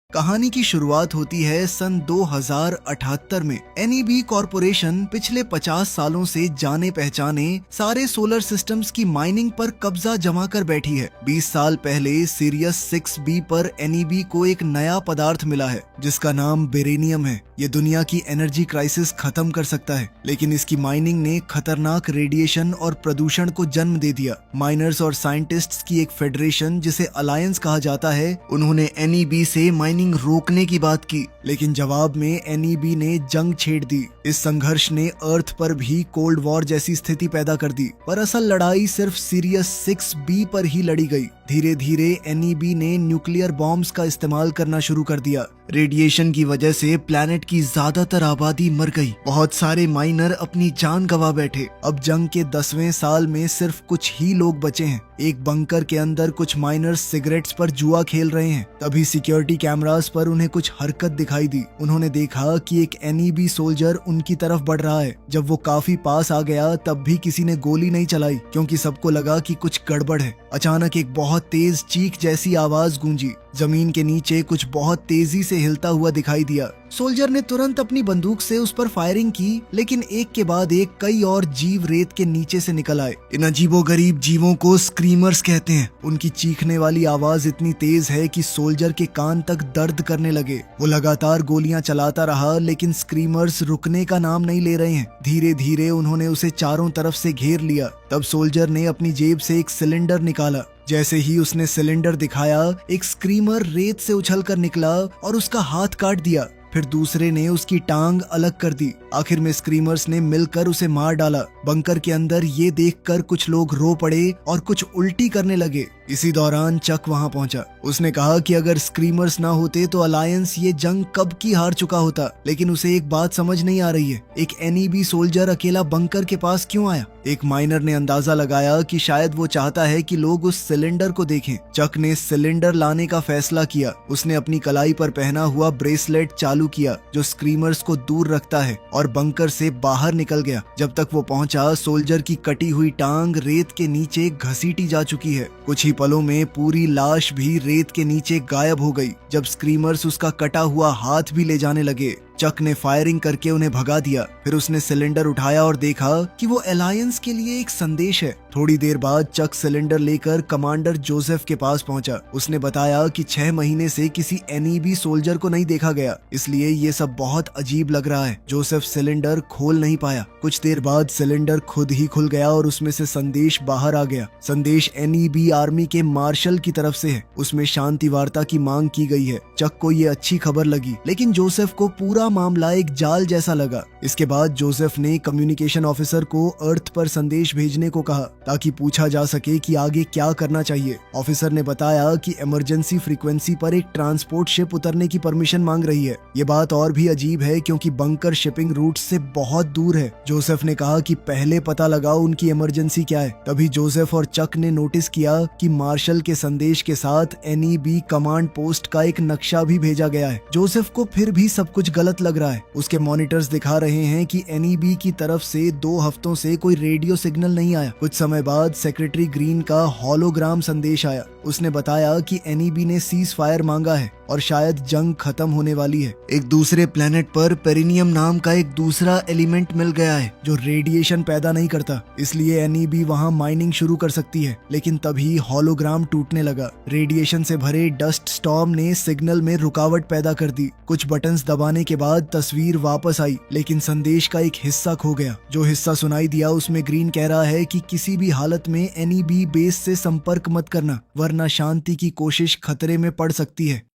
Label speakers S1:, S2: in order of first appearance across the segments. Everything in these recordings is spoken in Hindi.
S1: कहानी की शुरुआत होती है सन 2078 में। एनईबी कॉरपोरेशन पिछले 50 सालों से जाने पहचाने सारे सोलर सिस्टम्स की माइनिंग पर कब्जा जमा कर बैठी है। 20 साल पहले सीरियस 6B पर एनईबी को एक नया पदार्थ मिला है जिसका नाम बेरेनियम है। ये दुनिया की एनर्जी क्राइसिस खत्म कर सकता है, लेकिन इसकी माइनिंग ने खतरनाक रेडिएशन और प्रदूषण को जन्म दे दिया। माइनर्स और साइंटिस्ट्स की एक फेडरेशन जिसे अलायंस कहा जाता है, उन्होंने एनईबी से माइनिंग रोकने की बात की, लेकिन जवाब में एनईबी ने जंग छेड़ दी। इस संघर्ष ने अर्थ पर भी कोल्ड वॉर जैसी स्थिति पैदा कर दी, पर असल लड़ाई सिर्फ सीरियस 6B पर ही लड़ी गई। धीरे धीरे एनईबी ने न्यूक्लियर बॉम्ब्स का इस्तेमाल करना शुरू कर दिया। रेडिएशन की वजह से प्लैनेट की ज्यादातर आबादी मर गई। बहुत सारे माइनर अपनी जान गंवा बैठे। अब जंग के 10वें साल में सिर्फ कुछ ही लोग बचे हैं। एक बंकर के अंदर कुछ माइनर्स सिगरेट्स पर जुआ खेल रहे हैं। तभी सिक्योरिटी कैमरास पर उन्हें कुछ हरकत दिखाई दी। उन्होंने देखा कि एक एनईबी सोल्जर उनकी तरफ बढ़ रहा है। जब वो काफी पास आ गया तब भी किसी ने गोली नहीं चलाई, क्योंकि सबको लगा कि कुछ गड़बड़ है। अचानक एक बहुत तेज चीख जैसी आवाज गूंजी। जमीन के नीचे कुछ बहुत तेजी से हिलता हुआ दिखाई दिया। सोल्जर ने तुरंत अपनी बंदूक से उस पर फायरिंग की, लेकिन एक के बाद एक कई और जीव रेत के नीचे से निकल आए। इन अजीबोगरीब जीवों को स्क्रीमर्स कहते हैं। उनकी चीखने वाली आवाज इतनी तेज है कि सोल्जर के कान तक दर्द करने लगे। वो लगातार गोलियां चलाता रहा, लेकिन स्क्रीमर्स रुकने का नाम नहीं ले रहे हैं। धीरे धीरे उन्होंने उसे चारों तरफ से घेर लिया। तब सोल्जर ने अपनी जेब से एक सिलेंडर निकाला। जैसे ही उसने सिलेंडर दिखाया, एक स्क्रीमर रेत से उछलकर निकला और उसका हाथ काट दिया। फिर दूसरे ने उसकी टांग अलग कर दी। आखिर में स्क्रीमर्स ने मिलकर उसे मार डाला। बंकर के अंदर ये देखकर कुछ लोग रो पड़े और कुछ उल्टी करने लगे। इसी दौरान चक वहां पहुंचा। उसने कहा कि अगर स्क्रीमर्स ना होते तो अलायंस ये जंग कब की हार चुका होता। लेकिन उसे एक बात समझ नहीं आ रही है, एक एनईबी सोल्जर अकेला बंकर के पास क्यों आया? एक माइनर ने अंदाजा लगाया कि शायद वो चाहता है कि लोग उस सिलेंडर को देखें। चक ने सिलेंडर लाने का फैसला किया। उसने अपनी कलाई पर पहना हुआ ब्रेसलेट चालू किया जो स्क्रीमर्स को दूर रखता है, और बंकर से बाहर निकल गया। जब तक वो पहुंचा, सोल्जर की कटी हुई टांग रेत के नीचे घसीटी जा चुकी है। कुछ ही पलों में पूरी लाश भी रेत के नीचे गायब हो गई। जब स्क्रीमर्स उसका कटा हुआ हाथ भी ले जाने लगे, चक ने फायरिंग करके उन्हें भगा दिया। फिर उसने सिलेंडर उठाया और देखा कि वो अलायंस के लिए एक संदेश है। थोड़ी देर बाद चक सिलेंडर लेकर कमांडर जोसेफ के पास पहुंचा। उसने बताया कि 6 महीने से किसी एनईबी सोल्जर को नहीं देखा गया, इसलिए ये सब बहुत अजीब लग रहा है। जोसेफ सिलेंडर खोल नहीं पाया। कुछ देर बाद सिलेंडर खुद ही खुल गया और उसमें से संदेश बाहर आ गया। संदेश एनईबी आर्मी के मार्शल की तरफ से है। उसमें शांति वार्ता की मांग की गई है। चक को ये अच्छी खबर लगी, लेकिन जोसेफ को पूरा मामला एक जाल जैसा लगा। इसके बाद जोसेफ ने कम्युनिकेशन ऑफिसर को अर्थ पर संदेश भेजने को कहा ताकि पूछा जा सके कि आगे क्या करना चाहिए। ऑफिसर ने बताया कि इमरजेंसी फ्रीक्वेंसी पर एक ट्रांसपोर्ट शिप उतरने की परमिशन मांग रही है। ये बात और भी अजीब है क्योंकि बंकर शिपिंग रूट से बहुत दूर है। जोसेफ ने कहा कि पहले पता लगाओ उनकी इमरजेंसी क्या है। तभी जोसेफ और चक ने नोटिस किया कि मार्शल के संदेश के साथ एनईबी कमांड पोस्ट का एक नक्शा भी भेजा गया है। जोसेफ को फिर भी सब कुछ गलत लग रहा है। उसके मॉनिटर्स दिखा रहे हैं कि एनईबी की तरफ से 2 हफ्तों से कोई रेडियो सिग्नल नहीं आया। कुछ समय बाद सेक्रेटरी ग्रीन का हॉलोग्राम संदेश आया। उसने बताया कि एनईबी ने सीज फायर मांगा है और शायद जंग खत्म होने वाली है। एक दूसरे प्लेनेट पर पेरिनियम नाम का एक दूसरा एलिमेंट मिल गया है जो रेडिएशन पैदा नहीं करता, इसलिए एनईबी वहां माइनिंग शुरू कर सकती है। लेकिन तभी हॉलोग्राम टूटने लगा। रेडिएशन से भरे डस्ट स्टॉर्म ने सिग्नल में रुकावट पैदा कर दी। कुछ बटन्स दबाने के बाद तस्वीर वापस आई, लेकिन संदेश का एक हिस्सा खो गया। जो हिस्सा सुनाई दिया उसमें ग्रीन कह रहा है कि किसी भी हालत में एनईबी बेस से संपर्क मत करना, वरना शांति की कोशिश खतरे में पड़ सकती है।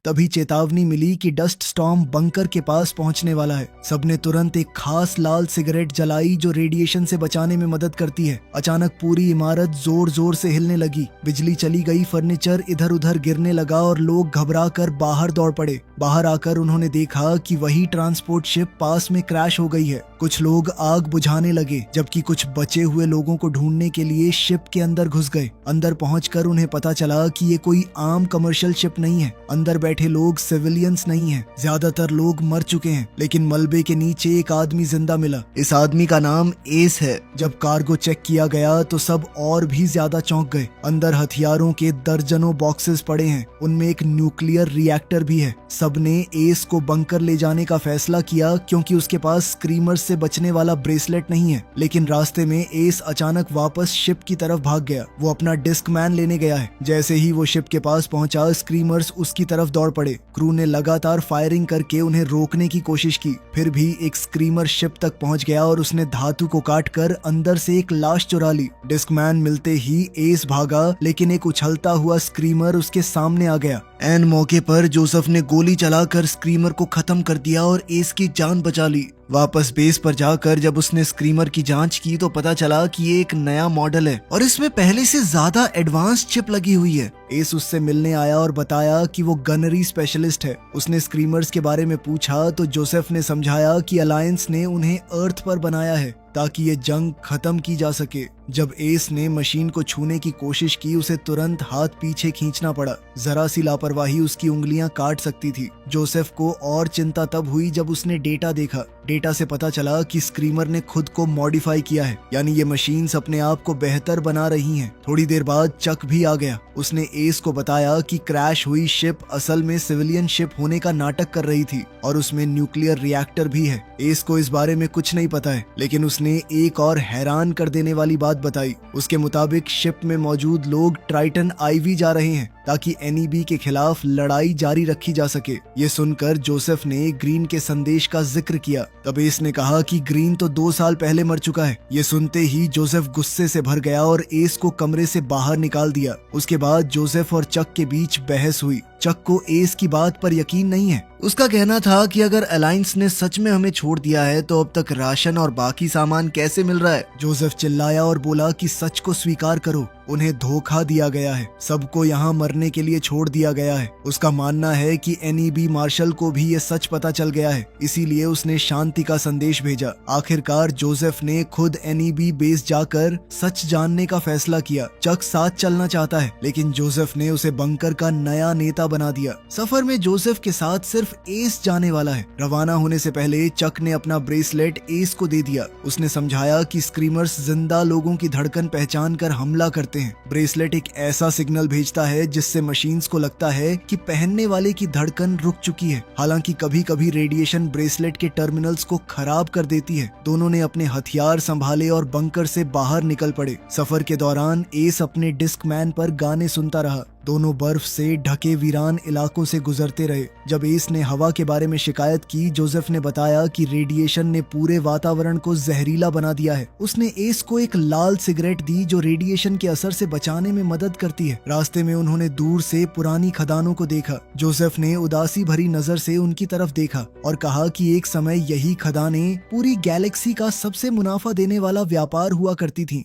S1: तभी चेतावनी मिली कि डस्ट स्टॉर्म बंकर के पास पहुंचने वाला है। सबने तुरंत एक खास लाल सिगरेट जलाई जो रेडिएशन से बचाने में मदद करती है। अचानक पूरी इमारत जोर जोर से हिलने लगी। बिजली चली गई, फर्नीचर इधर उधर गिरने लगा और लोग घबरा कर बाहर दौड़ पड़े। बाहर आकर उन्होंने देखा कि वही ट्रांसपोर्ट शिप पास में क्रैश हो गई है। कुछ लोग आग बुझाने लगे, जबकि कुछ बचे हुए लोगों को ढूंढने के लिए शिप के अंदर घुस गए। अंदर पहुंचकर उन्हें पता चला कि ये कोई आम कमर्शियल शिप नहीं है। अंदर बैठे लोग सिविलियंस नहीं हैं। ज्यादातर लोग मर चुके हैं, लेकिन मलबे के नीचे एक आदमी जिंदा मिला। इस आदमी का नाम एस है। जब कार्गो चेक किया गया तो सब और भी ज्यादा चौंक गए। अंदर हथियारों के दर्जनों बॉक्सेस पड़े हैं, उनमें एक न्यूक्लियर रिएक्टर भी है। सबने एस को बंकर ले जाने का फैसला किया क्योंकि उसके पास स्क्रीमर्स से बचने वाला ब्रेसलेट नहीं है। लेकिन रास्ते में एस अचानक वापस शिप की तरफ भाग गया। वो अपना डिस्क मैन लेने गया है। जैसे ही वो शिप के पास पहुंचा, स्क्रीमर्स उसकी तरफ दौड़ पड़े। क्रू ने लगातार फायरिंग करके उन्हें रोकने की कोशिश की। फिर भी एक स्क्रीमर शिप तक पहुंच गया और उसने धातु को काटकर अंदर से एक लाश चुरा ली। डिस्क मैन मिलते ही एस भागा, लेकिन एक उछलता हुआ स्क्रीमर उसके सामने आ गया। एन मौके पर जोसेफ ने गोली चलाकर स्क्रीमर को खत्म कर दिया और एस की जान बचा ली। वापस बेस पर जाकर जब उसने स्क्रीमर की जांच की तो पता चला कि ये एक नया मॉडल है और इसमें पहले से ज्यादा एडवांस चिप लगी हुई है। एस उससे मिलने आया और बताया कि वो गनरी स्पेशलिस्ट है। उसने स्क्रीमर्स के बारे में पूछा तो जोसेफ ने समझाया कि अलायंस ने उन्हें अर्थ पर बनाया है ताकि ये जंग खत्म की जा सके। जब एस ने मशीन को छूने की कोशिश की, उसे तुरंत हाथ पीछे खींचना पड़ा। जरा सी लापरवाही उसकी उंगलियां काट सकती थी। जोसेफ को और चिंता तब हुई जब उसने डेटा देखा। डेटा से पता चला कि स्क्रीमर ने खुद को मॉडिफाई किया है, यानी ये मशीन्स अपने आप को बेहतर बना रही हैं। थोड़ी देर बाद चक भी आ गया। उसने एस को बताया कि क्रैश हुई शिप असल में सिविलियन शिप होने का नाटक कर रही थी और उसमें न्यूक्लियर रिएक्टर भी है। एस को इस बारे में कुछ नहीं पता है, लेकिन उसने एक और हैरान कर देने वाली बात बताई। उसके मुताबिक शिप में मौजूद लोग ट्राइटन आईवी जा रहे हैं ताकि एनईबी के खिलाफ लड़ाई जारी रखी जा सके। ये सुनकर जोसेफ ने ग्रीन के संदेश का जिक्र किया। तब एस ने कहा कि ग्रीन तो 2 साल पहले मर चुका है। ये सुनते ही जोसेफ गुस्से से भर गया और एस को कमरे से बाहर निकाल दिया। उसके बाद जोसेफ और चक के बीच बहस हुई। चक को एस की बात पर यकीन नहीं है। उसका कहना था कि अगर अलायंस ने सच में हमें छोड़ दिया है तो अब तक राशन और बाकी सामान कैसे मिल रहा है। जोसेफ चिल्लाया और बोला कि सच को स्वीकार करो, उन्हें धोखा दिया गया है, सबको यहाँ मरने के लिए छोड़ दिया गया है। उसका मानना है कि एनईबी मार्शल को भी ये सच पता चल गया है, इसीलिए उसने शांति का संदेश भेजा। आखिरकार जोसेफ ने खुद एनईबी बेस जाकर सच जानने का फैसला किया। चक साथ चलना चाहता है, लेकिन जोसेफ ने उसे बंकर का नया नेता बना दिया। सफर में जोसेफ के साथ सिर्फ एस जाने वाला है। रवाना होने से पहले चक ने अपना ब्रेसलेट एस को दे दिया। उसने समझाया कि स्क्रीमर्स जिंदा लोगों की धड़कन पहचान कर हमला करते हैं। ब्रेसलेट एक ऐसा सिग्नल भेजता है जिससे मशीन्स को लगता है कि पहनने वाले की धड़कन रुक चुकी है। हालांकि कभी कभी रेडिएशन ब्रेसलेट के टर्मिनल्स को खराब कर देती है। दोनों ने अपने हथियार संभाले और बंकर से बाहर निकल पड़े। सफर के दौरान एस अपने डिस्क मैन पर गाने सुनता रहा। दोनों बर्फ से ढके वीरान इलाकों से गुजरते रहे। जब एस ने हवा के बारे में शिकायत की, जोसेफ ने बताया कि रेडिएशन ने पूरे वातावरण को जहरीला बना दिया है। उसने एस को एक लाल सिगरेट दी जो रेडिएशन के असर से बचाने में मदद करती है। रास्ते में उन्होंने दूर से पुरानी खदानों को देखा। जोसेफ ने उदासी भरी नजर से उनकी तरफ देखा और कहा कि एक समय यही खदानें पूरी गैलेक्सी का सबसे मुनाफा देने वाला व्यापार हुआ करती थीं।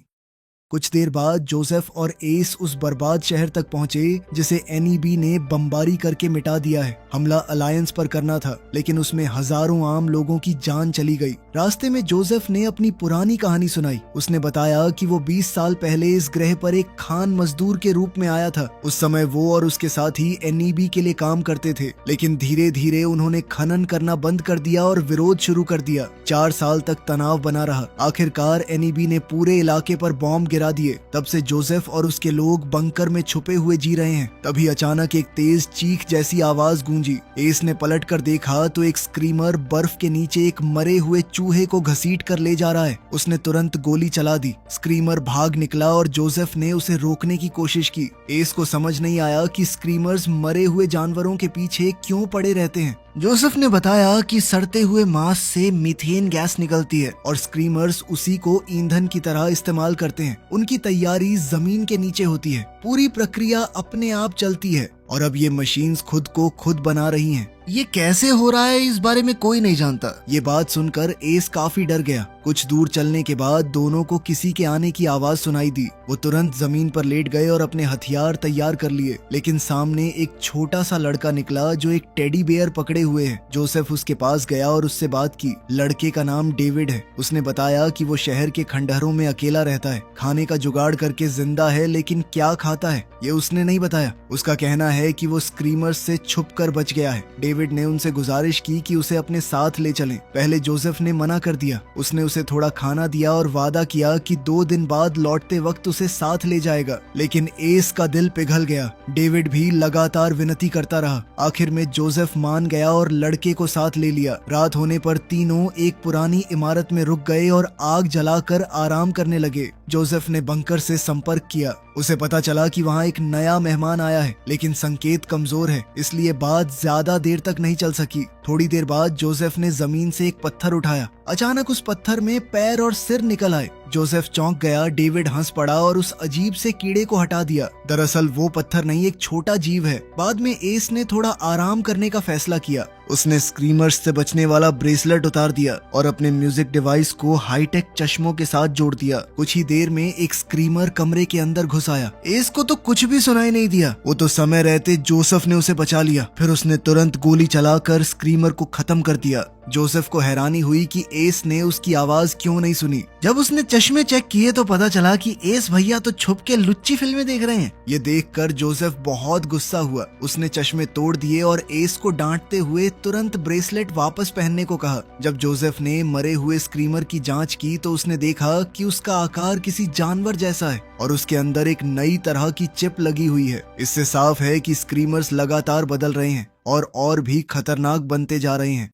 S1: कुछ देर बाद जोसेफ और एस उस बर्बाद शहर तक पहुंचे जिसे एनईबी ने बमबारी करके मिटा दिया है। हमला अलायंस पर करना था, लेकिन उसमें हजारों आम लोगों की जान चली गई। रास्ते में जोसेफ ने अपनी पुरानी कहानी सुनाई। उसने बताया कि वो 20 साल पहले इस ग्रह पर एक खान मजदूर के रूप में आया था। उस समय वो और उसके साथी एनईबी के लिए काम करते थे, लेकिन धीरे धीरे उन्होंने खनन करना बंद कर दिया और विरोध शुरू कर दिया। 4 साल तक तनाव बना रहा। आखिरकार एनईबी ने पूरे इलाके पर बॉम्ब गिरा दिए। तब से जोसेफ और उसके लोग बंकर में छुपे हुए जी रहे हैं। तभी अचानक एक तेज चीख जैसी आवाज गूंजी। एस ने पलट कर देखा तो एक स्क्रीमर बर्फ के नीचे एक मरे हुए चूहे को घसीट कर ले जा रहा है। उसने तुरंत गोली चला दी। स्क्रीमर भाग निकला और जोसेफ ने उसे रोकने की कोशिश की। एस को समझ नहीं आया कि स्क्रीमर्स मरे हुए जानवरों के पीछे क्यों पड़े रहते हैं। जोसेफ ने बताया कि सड़ते हुए मांस से मीथेन गैस निकलती है और स्क्रीमर्स उसी को ईंधन की तरह इस्तेमाल करते हैं। उनकी तैयारी जमीन के नीचे होती है। पूरी प्रक्रिया अपने आप चलती है और अब ये मशीन्स खुद को खुद बना रही हैं। ये कैसे हो रहा है इस बारे में कोई नहीं जानता। ये बात सुनकर एस काफी डर गया। कुछ दूर चलने के बाद दोनों को किसी के आने की आवाज सुनाई दी। वो तुरंत जमीन पर लेट गए और अपने हथियार तैयार कर लिए, लेकिन सामने एक छोटा सा लड़का निकला जो एक टेडी बेयर पकड़े हुए है। जोसेफ उसके पास गया और उससे बात की। लड़के का नाम डेविड है। उसने बताया कि वो शहर के खंडहरों में अकेला रहता है, खाने का जुगाड़ करके जिंदा है, लेकिन क्या खाता है ये उसने नहीं बताया। उसका कहना है कि वो स्क्रीमर्स से छुपकर बच गया है। डेविड ने उनसे गुजारिश की कि उसे अपने साथ ले चलें। पहले जोसेफ ने मना कर दिया। उसने उसे थोड़ा खाना दिया और वादा किया कि 2 दिन बाद लौटते वक्त उसे साथ ले जाएगा, लेकिन एस का दिल पिघल गया। डेविड भी लगातार विनती करता रहा। आखिर में जोसेफ मान गया और लड़के को साथ ले लिया। रात होने पर तीनों एक पुरानी इमारत में रुक गए और आग जलाकर आराम करने लगे। जोसेफ ने बंकर से संपर्क किया। उसे पता चला कि वहाँ एक नया मेहमान आया है, लेकिन संकेत कमजोर है, इसलिए बात ज्यादा देर तक नहीं चल सकी। थोड़ी देर बाद जोसेफ ने जमीन से एक पत्थर उठाया। अचानक उस पत्थर में पैर और सिर निकल आए। जोसेफ चौंक गया। डेविड हंस पड़ा और उस अजीब से कीड़े को हटा दिया। दरअसल वो पत्थर नहीं, एक छोटा जीव है। बाद में एस ने थोड़ा आराम करने का फैसला किया। उसने स्क्रीमर्स से बचने वाला ब्रेसलेट उतार दिया और अपने म्यूजिक डिवाइस को हाईटेक चश्मों के साथ जोड़ दिया। कुछ ही देर में एक स्क्रीमर कमरे के अंदर घुस आया। एस को तो कुछ भी सुनाई नहीं दिया। वो तो समय रहते जोसेफ ने उसे बचा लिया। फिर उसने तुरंत गोली चलाकर स्क्रीमर को खत्म कर दिया। जोसेफ को हैरानी हुई कि एस ने उसकी आवाज क्यों नहीं सुनी। जब उसने चश्मे चेक किए तो पता चला कि एस भैया तो छुप के लुच्ची फिल्में देख रहे हैं। ये देखकर जोसेफ बहुत गुस्सा हुआ। उसने चश्मे तोड़ दिए और एस को डांटते हुए तुरंत ब्रेसलेट वापस पहनने को कहा। जब जोसेफ ने मरे हुए स्क्रीमर की जांच की तो उसने देखा कि उसका आकार किसी जानवर जैसा है और उसके अंदर एक नई तरह की चिप लगी हुई है। इससे साफ है कि स्क्रीमर्स लगातार बदल रहे हैं और भी खतरनाक बनते जा रहे हैं।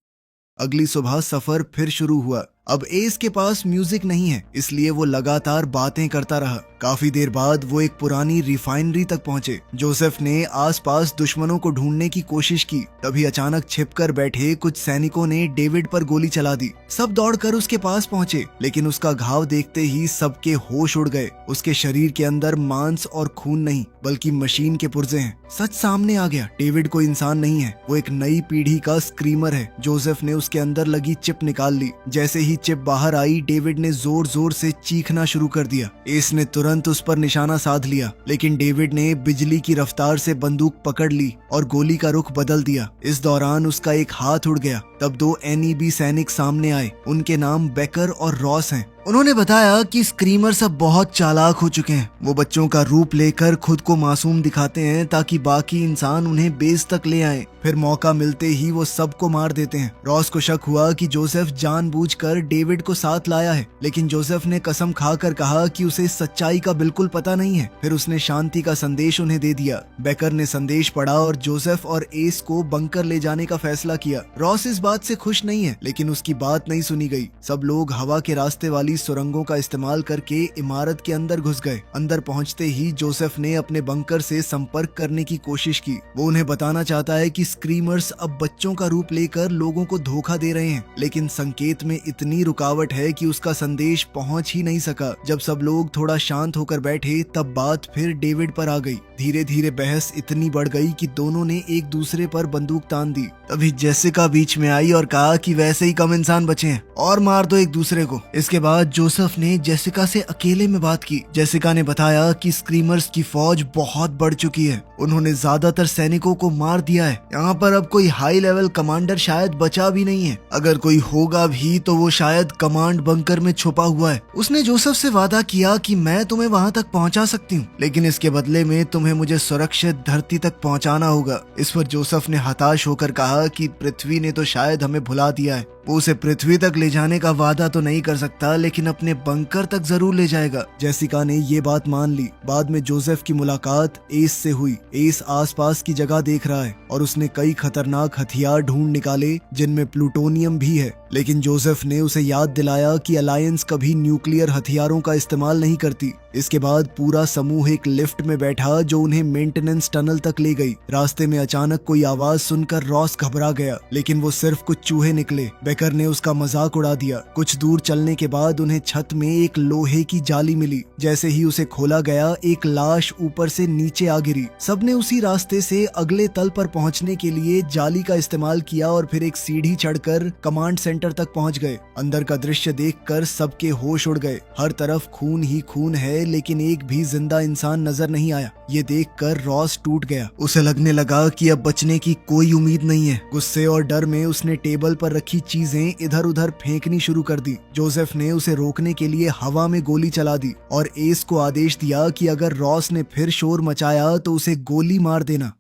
S1: अगली सुबह सफर फिर शुरू हुआ। अब एस के पास म्यूजिक नहीं है, इसलिए वो लगातार बातें करता रहा। काफी देर बाद वो एक पुरानी रिफाइनरी तक पहुंचे। जोसेफ ने आसपास दुश्मनों को ढूंढने की कोशिश की। तभी अचानक छिपकर बैठे कुछ सैनिकों ने डेविड पर गोली चला दी। सब दौड़कर उसके पास पहुंचे, लेकिन उसका घाव देखते ही सबके होश उड़ गए। उसके शरीर के अंदर मांस और खून नहीं, बल्कि मशीन के पुर्जे हैं। सच सामने आ गया। डेविड कोई इंसान नहीं है, वो एक नई पीढ़ी का स्क्रीमर है। जोसेफ ने उसके अंदर लगी चिप निकाल ली। जैसे ही चिप बाहर आई, डेविड ने जोर जोर से चीखना शुरू कर दिया। एस ने तुरंत उस पर निशाना साध लिया, लेकिन डेविड ने बिजली की रफ्तार से बंदूक पकड़ ली और गोली का रुख बदल दिया। इस दौरान उसका एक हाथ उड़ गया। तब 2 एनईबी सैनिक सामने आए। उनके नाम बेकर और रॉस हैं। उन्होंने बताया कि स्क्रीमर्स अब बहुत चालाक हो चुके हैं। वो बच्चों का रूप लेकर खुद को मासूम दिखाते हैं ताकि बाकी इंसान उन्हें बेस तक ले आए। फिर मौका मिलते ही वो सबको मार देते हैं। रॉस को शक हुआ कि जोसेफ जानबूझकर डेविड को साथ लाया है, लेकिन जोसेफ ने कसम खाकर कहा कि उसे सच्चाई का बिल्कुल पता नहीं है। फिर उसने शांति का संदेश उन्हें दे दिया। बेकर ने संदेश पढ़ा और जोसेफ और एस को बंकर ले जाने का फैसला किया। रॉस इस बात से खुश नहीं है, लेकिन उसकी बात नहीं सुनी गई। सब लोग हवा के रास्ते वाली सुरंगों का इस्तेमाल करके इमारत के अंदर घुस गए। अंदर पहुंचते ही जोसेफ ने अपने बंकर से संपर्क करने की कोशिश की। वो उन्हें बताना चाहता है कि स्क्रीमर्स अब बच्चों का रूप लेकर लोगों को धोखा दे रहे हैं, लेकिन संकेत में इतनी रुकावट है कि उसका संदेश पहुंच ही नहीं सका। जब सब लोग थोड़ा शांत होकर बैठे तब बात फिर डेविड पर आ गई। धीरे धीरे बहस इतनी बढ़ गई कि दोनों ने एक दूसरे पर बंदूक तान दी। तभी जेसिका बीच में आई और कहा कि वैसे ही कम इंसान बचे हैं और मार दो एक दूसरे को। इसके बाद जोसेफ ने जेसिका से अकेले में बात की। जेसिका ने बताया कि स्क्रीमर्स की फौज बहुत बढ़ चुकी है। उन्होंने ज्यादातर सैनिकों को मार दिया है। यहाँ पर अब कोई हाई लेवल कमांडर शायद बचा भी नहीं है। अगर कोई होगा भी तो वो शायद कमांड बंकर में छुपा हुआ है। उसने जोसेफ से वादा किया कि मैं तुम्हें वहाँ तक पहुँचा सकती हूँ, लेकिन इसके बदले में तुम्हें मुझे सुरक्षित धरती तक पहुँचाना होगा। इस पर जोसेफ ने हताश होकर कहा कि पृथ्वी ने तो शायद हमें भुला दिया है। वो उसे पृथ्वी तक ले जाने का वादा तो नहीं कर सकता, लेकिन अपने बंकर तक जरूर ले जाएगा। जेसिका ने ये बात मान ली। बाद में जोसेफ की मुलाकात एस से हुई। एस आसपास की जगह देख रहा है और उसने कई खतरनाक हथियार ढूंढ निकाले जिनमें प्लूटोनियम भी है, लेकिन जोसेफ ने उसे याद दिलाया कि अलायंस कभी न्यूक्लियर हथियारों का इस्तेमाल नहीं करती। इसके बाद पूरा समूह एक लिफ्ट में बैठा जो उन्हें मेंटेनेंस टनल तक ले गई। रास्ते में अचानक कोई आवाज सुनकर रॉस घबरा गया, लेकिन वो सिर्फ कुछ चूहे निकले। बेकर ने उसका मजाक उड़ा दिया। कुछ दूर चलने के बाद उन्हें छत में एक लोहे की जाली मिली। जैसे ही उसे खोला गया, एक लाश ऊपर से नीचे आ गिरी। सबने उसी रास्ते से अगले तल पर पहुंचने के लिए जाली का इस्तेमाल किया और फिर एक सीढ़ी चढ़कर कमांड सेंटर सेंटर तक पहुंच गए। अंदर का दृश्य देखकर सबके होश उड़ गए। हर तरफ खून ही खून है, लेकिन एक भी जिंदा इंसान नजर नहीं आया। ये देखकर रॉस टूट गया। उसे लगने लगा कि अब बचने की कोई उम्मीद नहीं है। गुस्से और डर में उसने टेबल पर रखी चीजें इधर उधर फेंकनी शुरू कर दी। जोसेफ ने उसे रोकने के लिए हवा में गोली चला दी और एस को आदेश दिया कि अगर रॉस ने फिर शोर मचाया तो उसे गोली मार देना।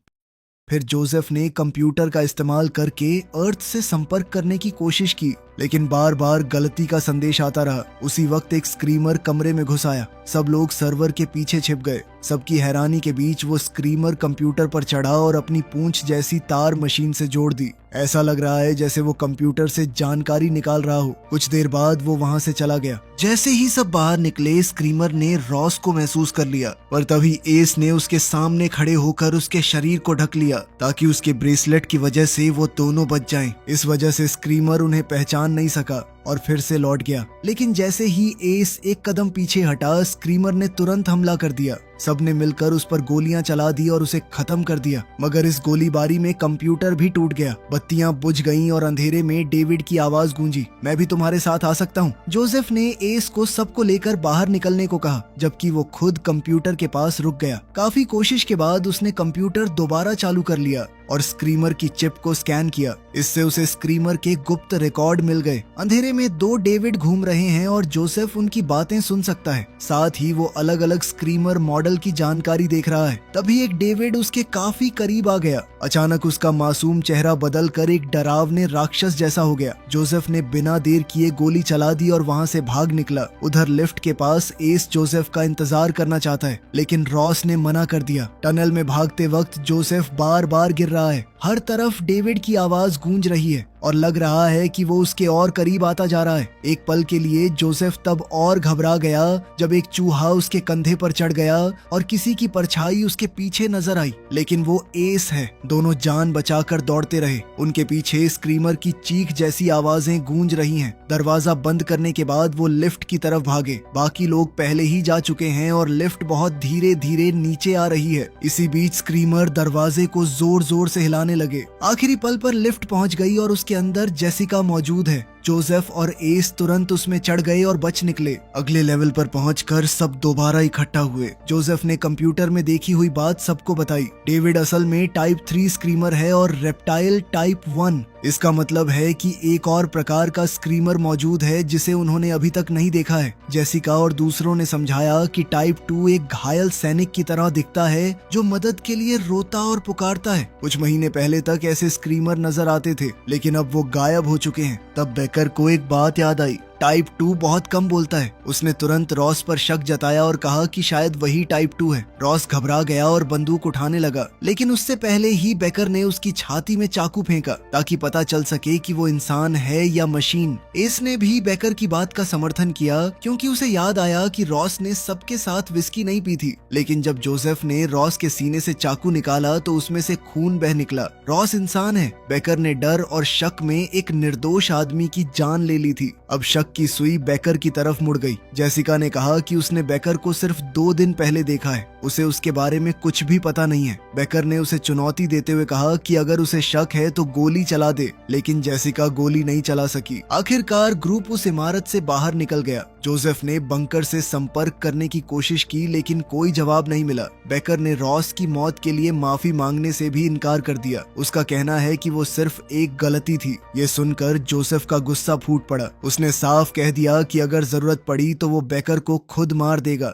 S1: फिर जोसेफ ने कंप्यूटर का इस्तेमाल करके अर्थ से संपर्क करने की कोशिश की, लेकिन बार बार गलती का संदेश आता रहा। उसी वक्त एक स्क्रीमर कमरे में घुस आया। सब लोग सर्वर के पीछे छिप गए। सबकी हैरानी के बीच वो स्क्रीमर कंप्यूटर पर चढ़ा और अपनी पूंछ जैसी तार मशीन से जोड़ दी। ऐसा लग रहा है जैसे वो कंप्यूटर से जानकारी निकाल रहा हो। कुछ देर बाद वो वहां से चला गया। जैसे ही सब बाहर निकले, स्क्रीमर ने रॉस को महसूस कर लिया, पर तभी एस ने उसके सामने खड़े होकर उसके शरीर को ढक लिया ताकि उसके ब्रेसलेट की वजह से वो दोनों बच जाएं। इस वजह से स्क्रीमर उन्हें पहचान नहीं सका और फिर से लौट गया। लेकिन जैसे ही एस एक कदम पीछे हटा, स्क्रीमर ने तुरंत हमला कर दिया। सबने मिलकर उस पर गोलियां चला दी और उसे खत्म कर दिया। मगर इस गोलीबारी में कंप्यूटर भी टूट गया। बत्तियां बुझ गईं और अंधेरे में डेविड की आवाज गूंजी, मैं भी तुम्हारे साथ आ सकता हूँ। जोसेफ ने एस को सबको लेकर बाहर निकलने को कहा, जबकि वो खुद कंप्यूटर के पास रुक गया। काफी कोशिश के बाद उसने कंप्यूटर दोबारा चालू कर लिया और स्क्रीमर की चिप को स्कैन किया। इससे उसे स्क्रीमर के गुप्त रिकॉर्ड मिल गए। अंधेरे में दो डेविड घूम रहे हैं और जोसेफ उनकी बातें सुन सकता है। साथ ही वो अलग अलग स्क्रीमर मॉडल की जानकारी देख रहा है। तभी एक डेविड उसके काफी करीब आ गया। अचानक उसका मासूम चेहरा बदलकर एक डरावने राक्षस जैसा हो गया। जोसेफ ने बिना देर किए गोली चला दी और वहां से भाग निकला। उधर लिफ्ट के पास एस जोसेफ का इंतजार करना चाहता है, लेकिन रॉस ने मना कर दिया। टनल में भागते वक्त जोसेफ बार बार गिर रहा है। हर तरफ डेविड की आवाज गूंज रही है और लग रहा है कि वो उसके और करीब आता जा रहा है। एक पल के लिए जोसेफ तब और घबरा गया जब एक चूहा उसके कंधे पर चढ़ गया और किसी की परछाई उसके पीछे नजर आई, लेकिन वो एस है। दोनों जान बचाकर दौड़ते रहे। उनके पीछे स्क्रीमर की चीख जैसी आवाजें गूंज रही हैं। दरवाजा बंद करने के बाद वो लिफ्ट की तरफ भागे। बाकी लोग पहले ही जा चुके हैं और लिफ्ट बहुत धीरे धीरे नीचे आ रही है। इसी बीच स्क्रीमर दरवाजे को जोर जोर से हिलाने लगे। आखिरी पल पर लिफ्ट पहुंच गई और उसके अंदर जेसिका मौजूद है। जोसेफ और एस तुरंत उसमें चढ़ गए और बच निकले। अगले लेवल पर पहुंचकर सब दोबारा इकट्ठा हुए। जोसेफ ने कंप्यूटर में देखी हुई बात सबको बताई। डेविड असल में टाइप 3 स्क्रीमर है और रेप्टाइल टाइप 1। इसका मतलब है कि एक और प्रकार का स्क्रीमर मौजूद है जिसे उन्होंने अभी तक नहीं देखा है। जेसिका और दूसरों ने समझाया कि टाइप 2 एक घायल सैनिक की तरह दिखता है जो मदद के लिए रोता और पुकारता है। कुछ महीने पहले तक ऐसे स्क्रीमर नजर आते थे, लेकिन अब वो गायब हो चुके हैं। तब बेकर को एक बात याद आई। टाइप 2 बहुत कम बोलता है। उसने तुरंत रॉस पर शक जताया और कहा कि शायद वही टाइप 2 है। रॉस घबरा गया और बंदूक उठाने लगा, लेकिन उससे पहले ही बेकर ने उसकी छाती में चाकू फेंका ताकि पता चल सके कि वो इंसान है या मशीन। एस ने भी बेकर की बात का समर्थन किया क्योंकि उसे याद आया कि रॉस ने सबके साथ विस्की नहीं पी थी। लेकिन जब जोसेफ ने रॉस के सीने से चाकू निकाला तो उसमें से खून बह निकला। रॉस इंसान है। बेकर ने डर और शक में एक निर्दोष आदमी की जान ले ली थी। अब शक की सुई बेकर की तरफ मुड़ गई। जेसिका ने कहा कि उसने बेकर को सिर्फ 2 दिन पहले देखा है। उसे उसके बारे में कुछ भी पता नहीं है। बेकर ने उसे चुनौती देते हुए कहा कि अगर उसे शक है तो गोली चला दे, लेकिन जेसिका गोली नहीं चला सकी। आखिरकार ग्रुप उस इमारत से बाहर निकल गया। जोसेफ ने बंकर से संपर्क करने की कोशिश की, लेकिन कोई जवाब नहीं मिला। बेकर ने रॉस की मौत के लिए माफी मांगने से भी इनकार कर दिया। उसका कहना है कि वो सिर्फ एक गलती थी। ये सुनकर जोसेफ का गुस्सा फूट पड़ा। उसने साफ कह दिया कि अगर जरूरत पड़ी तो वो बेकर को खुद मार देगा।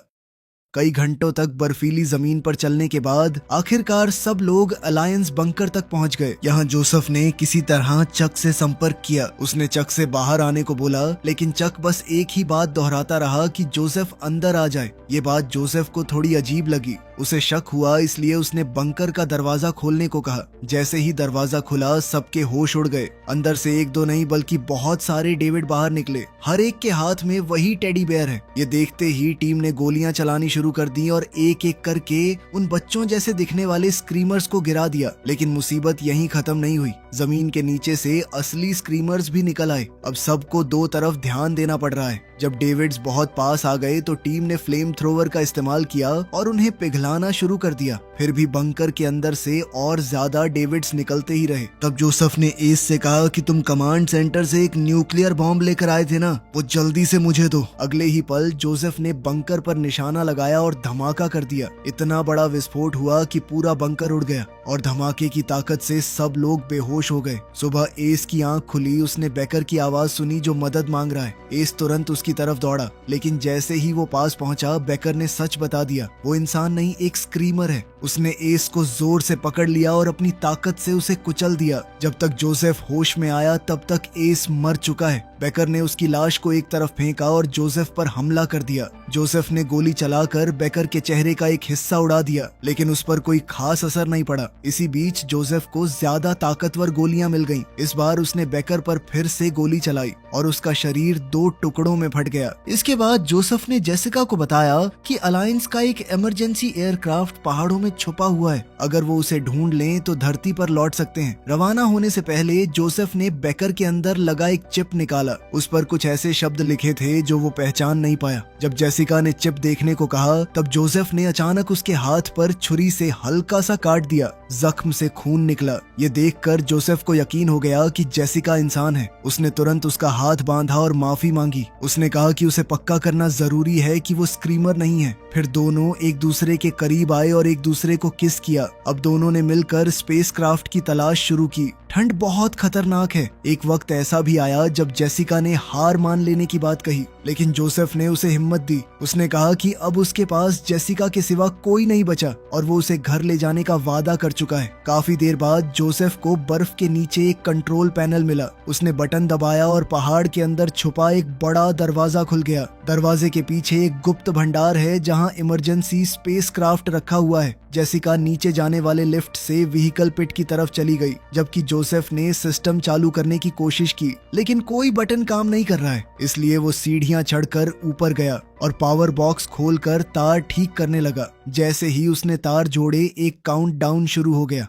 S1: कई घंटों तक बर्फीली जमीन पर चलने के बाद आखिरकार सब लोग अलायंस बंकर तक पहुंच गए। यहाँ जोसेफ ने किसी तरह चक से संपर्क किया। उसने चक से बाहर आने को बोला, लेकिन चक बस एक ही बात दोहराता रहा कि जोसेफ अंदर आ जाए। ये बात जोसेफ को थोड़ी अजीब लगी। उसे शक हुआ, इसलिए उसने बंकर का दरवाजा खोलने को कहा। जैसे ही दरवाजा खुला, सबके होश उड़ गए। अंदर से 1-2 नहीं बल्कि बहुत सारे डेविड बाहर निकले। हर एक के हाथ में वही टेडी बेयर है। ये देखते ही टीम ने गोलियां चलानी शुरू कर दी और एक एक करके उन बच्चों जैसे दिखने वाले स्क्रीमर्स को गिरा दिया। लेकिन मुसीबत यहीं खत्म नहीं हुई। जमीन के नीचे से असली स्क्रीमर्स भी निकल आए। अब सबको दो तरफ ध्यान देना पड़ रहा है। जब डेविड्स बहुत पास आ गए तो टीम ने फ्लेम थ्रोवर का इस्तेमाल किया और उन्हें पिघलाना शुरू कर दिया। फिर भी बंकर के अंदर से और ज्यादा डेविड्स निकलते ही रहे। तब जोसेफ ने एस से कहा कि तुम कमांड सेंटर से एक न्यूक्लियर बॉम्ब लेकर आए थे ना, वो जल्दी से मुझे दो। अगले ही पल जोसेफ ने बंकर पर निशाना लगाया और धमाका कर दिया। इतना बड़ा विस्फोट हुआ कि पूरा बंकर उड़ गया और धमाके की ताकत से सब लोग बेहोश हो गए। सुबह एस की आंख खुली, उसने बेकर की आवाज सुनी जो मदद मांग रहा है। एस तुरंत उसकी तरफ दौड़ा, लेकिन जैसे ही वो पास पहुंचा बेकर ने सच बता दिया, वो इंसान नहीं एक स्क्रीमर है। उसने एस को जोर से पकड़ लिया और अपनी ताकत से उसे कुचल दिया। जब तक जोसेफ होश में आया तब तक एस मर चुका है। बेकर ने उसकी लाश को एक तरफ फेंका और जोसेफ पर हमला कर दिया। जोसेफ ने गोली चलाकर बेकर के चेहरे का एक हिस्सा उड़ा दिया, लेकिन उस पर कोई खास असर नहीं पड़ा। इसी बीच जोसेफ को ज्यादा ताकतवर गोलियां मिल गईं। इस बार उसने बेकर पर फिर से गोली चलाई और उसका शरीर 2 टुकड़ों में फट गया। इसके बाद जोसेफ ने जेसिका को बताया कि अलायंस का एक इमरजेंसी एयरक्राफ्ट पहाड़ों में छुपा हुआ है। अगर वो उसे ढूंढ लें तो धरती पर लौट सकते हैं। रवाना होने से पहले जोसेफ ने बेकर के अंदर लगा एक चिप निकाला। उस पर कुछ ऐसे शब्द लिखे थे जो वो पहचान नहीं पाया। जब जेसिका ने चिप देखने को कहा तब जोसेफ ने अचानक उसके हाथ पर छुरी से हल्का सा काट दिया। जख्म से खून निकला। ये देखकर जोसेफ को यकीन हो गया कि जेसिका इंसान है। उसने तुरंत उसका हाथ बांधा और माफी मांगी। उसने कहा कि उसे पक्का करना जरूरी है कि वो स्क्रीमर नहीं है। फिर दोनों एक दूसरे के करीब आए और एक दूसरे को किस किया। अब दोनों ने मिलकर स्पेसक्राफ्ट की तलाश शुरू की। ठंड बहुत खतरनाक है। एक वक्त ऐसा भी आया जब जेसिका ने हार मान लेने की बात कही, लेकिन जोसेफ ने उसे हिम्मत दी। उसने कहा कि अब उसके पास जेसिका के सिवा कोई नहीं बचा और वो उसे घर ले जाने का वादा कर चुका है। काफी देर बाद जोसेफ को बर्फ के नीचे एक कंट्रोल पैनल मिला। उसने बटन दबाया और पहाड़ के अंदर छुपा एक बड़ा दरवाजा खुल गया। दरवाजे के पीछे एक गुप्त भंडार है जहां इमरजेंसी स्पेसक्राफ्ट रखा हुआ है। जेसिका नीचे जाने वाले लिफ्ट से व्हीकल पिट की तरफ चली गई, जबकि जोसेफ ने सिस्टम चालू करने की कोशिश की, लेकिन कोई बटन काम नहीं कर रहा है। इसलिए वो सीढ़ियां चढ़कर ऊपर गया और पावर बॉक्स खोलकर तार ठीक करने लगा। जैसे ही उसने तार जोड़े एक काउंटडाउन शुरू हो गया।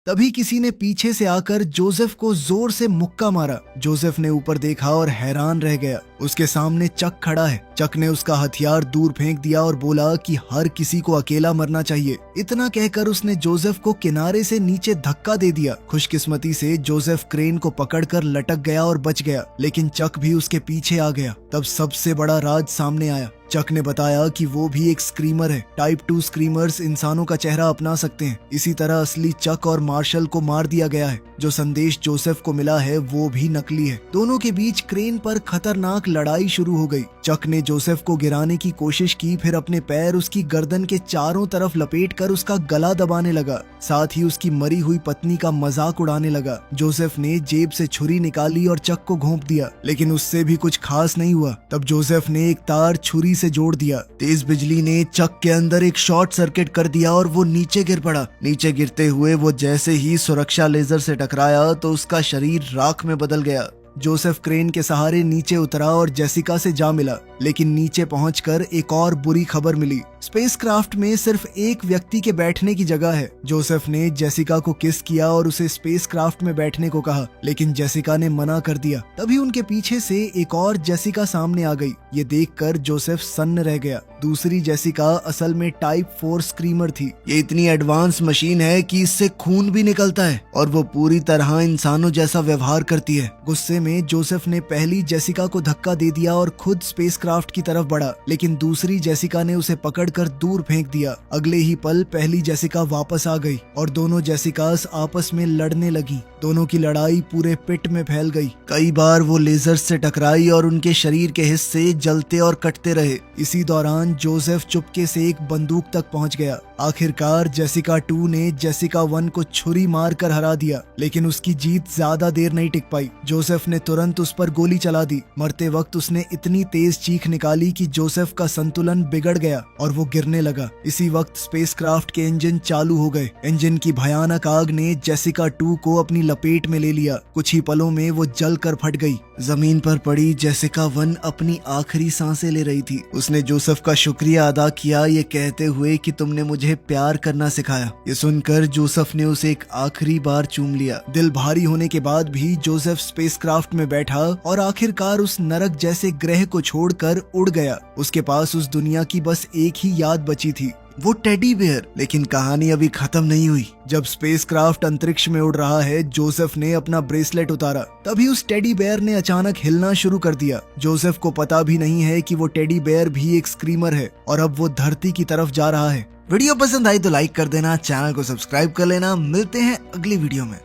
S1: तभी किसी ने पीछे से आकर जोसेफ को जोर से मुक्का मारा। जोसेफ ने ऊपर देखा और हैरान रह गया। उसके सामने चक खड़ा है। चक ने उसका हथियार दूर फेंक दिया और बोला कि हर किसी को अकेला मरना चाहिए। इतना कहकर उसने जोसेफ को किनारे से नीचे धक्का दे दिया। खुशकिस्मती से जोसेफ क्रेन को पकड़कर लटक गया और बच गया, लेकिन चक भी उसके पीछे आ गया। तब सबसे बड़ा राज सामने आया। चक ने बताया कि वो भी एक स्क्रीमर है। टाइप 2 स्क्रीमर्स इंसानों का चेहरा अपना सकते हैं। इसी तरह असली चक और मार्शल को मार दिया गया है। जो संदेश जोसेफ को मिला है वो भी नकली है। दोनों के बीच क्रेन पर खतरनाक लड़ाई शुरू हो गई। चक ने जोसेफ को गिराने की कोशिश की, फिर अपने पैर उसकी गर्दन के चारों तरफ लपेटकर उसका गला दबाने लगा। साथ ही उसकी मरी हुई पत्नी का मजाक उड़ाने लगा। जोसेफ ने जेब से छुरी निकाली और चक को घोंप दिया, लेकिन उससे भी कुछ खास नहीं हुआ। तब जोसेफ ने एक तार छुरी से जोड़ दिया। तेज बिजली ने चक के अंदर एक शॉर्ट सर्किट कर दिया और वो नीचे गिर पड़ा। नीचे गिरते हुए वो जैसे ही सुरक्षा लेजर से टकराया तो उसका शरीर राख में बदल गया। जोसेफ क्रेन के सहारे नीचे उतरा और जेसिका से जा मिला, लेकिन नीचे पहुंचकर एक और बुरी खबर मिली। स्पेसक्राफ्ट में सिर्फ एक व्यक्ति के बैठने की जगह है। जोसेफ ने जेसिका को किस किया और उसे स्पेसक्राफ्ट में बैठने को कहा, लेकिन जेसिका ने मना कर दिया। तभी उनके पीछे से एक और जेसिका सामने आ गई। ये देखकर जोसेफ सन्न रह गया। दूसरी जेसिका असल में टाइप 4 स्क्रीमर थी। ये इतनी एडवांस मशीन है कि इससे खून भी निकलता है और वो पूरी तरह इंसानों जैसा व्यवहार करती है। गुस्से में जोसेफ ने पहली जेसिका को धक्का दे दिया और खुद स्पेसक्राफ्ट की तरफ बढ़ा, लेकिन दूसरी जेसिका ने उसे पकड़कर दूर फेंक दिया। अगले ही पल पहली जेसिका वापस आ गई और दोनों जेसिकास आपस में लड़ने लगी। दोनों की लड़ाई पूरे पिट में फैल गई। कई बार वो लेजर्स से टकराई और उनके शरीर के हिस्से जलते और कटते रहे। इसी दौरान जोसेफ चुपके से एक बंदूक तक पहुंच गया। आखिरकार जेसिका 2 ने जेसिका 1 को छुरी मार कर हरा दिया, लेकिन उसकी जीत ज्यादा देर नहीं टिक पाई। जोसेफ ने तुरंत उस पर गोली चला दी। मरते वक्त उसने इतनी तेज चीख निकाली कि जोसेफ का संतुलन बिगड़ गया और वो गिरने लगा। इसी वक्त स्पेसक्राफ्ट के इंजन चालू हो गए। इंजन की भयानक आग ने जेसिका 2 को अपनी लपेट में ले लिया। कुछ ही पलों में वो जल कर फट गई। जमीन पर पड़ी जेसिका 1 अपनी आखिरी सांसें ले रही थी। उसने जोसेफ का शुक्रिया अदा किया, ये कहते हुए कि तुमने मुझे प्यार करना सिखाया। ये सुनकर जोसेफ ने उसे एक आखिरी बार चूम लिया। दिल भारी होने के बाद भी जोसेफ स्पेसक्राफ्ट में बैठा और आखिरकार उस नरक जैसे ग्रह को छोड़कर उड़ गया। उसके पास उस दुनिया की बस एक ही याद बची थी, वो टेडी बेयर। लेकिन कहानी अभी खत्म नहीं हुई। जब स्पेसक्राफ्ट अंतरिक्ष में उड़ रहा है, जोसेफ ने अपना ब्रेसलेट उतारा। तभी उस टेडी बेयर ने अचानक हिलना शुरू कर दिया। जोसेफ को पता भी नहीं है कि वो टेडी बेयर भी एक स्क्रीमर है और अब वो धरती की तरफ जा रहा है। वीडियो पसंद आई तो लाइक कर देना, चैनल को सब्सक्राइब कर लेना। मिलते हैं अगली वीडियो में।